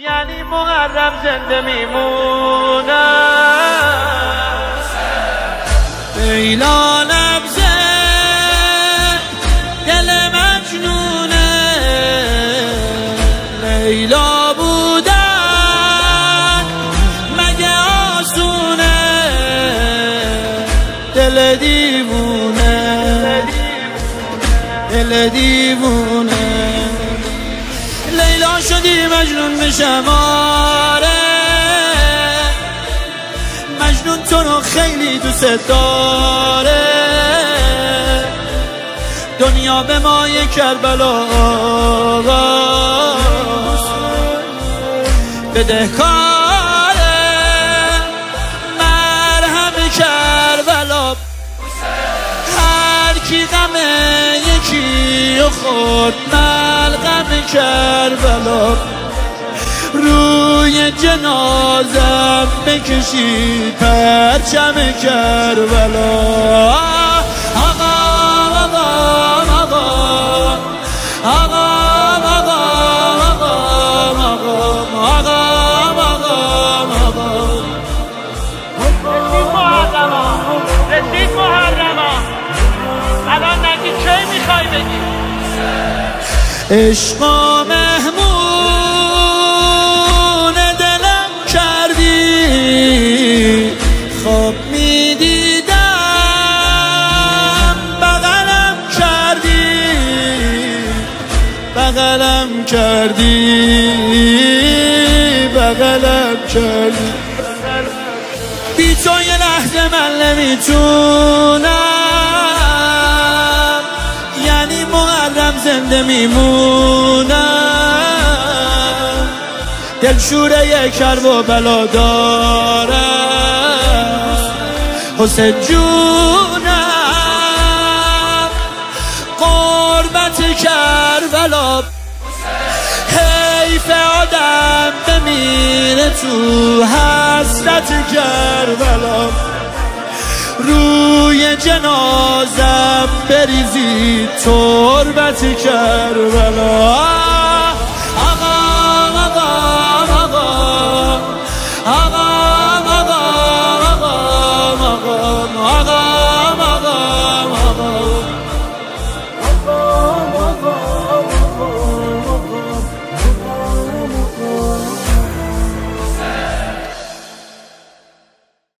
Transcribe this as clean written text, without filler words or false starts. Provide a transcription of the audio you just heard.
یعنی محرم زنده میمونه لیلا نبضه دل مجنونه لیلا بودن مگه آسونه دل دیوونه دل دیوونه لیلا شدی مجنون بشم آره مجنون تو رو خیلی دوست داره دنیا به مای کربلا بدهکاره مرهم کربلا هر کی غم یکی و خورد ملغم کربلا روی جنازم بکشید پرچم کربلا آقا آقا آقا آقا رسید محرما الان نگی چه میخوای بگی عشق و مهمون دلم کردی خواب میدیدم بغلم کردی بی تو یه لحظه من نمیتونم یعنی محرم زنده میمونم دلشوره کرب و بلا دارم حسین جونم قربت کربلا حیف آدم بمیره تو حسرت کربلا روی جنازم بریزی تربت کربلا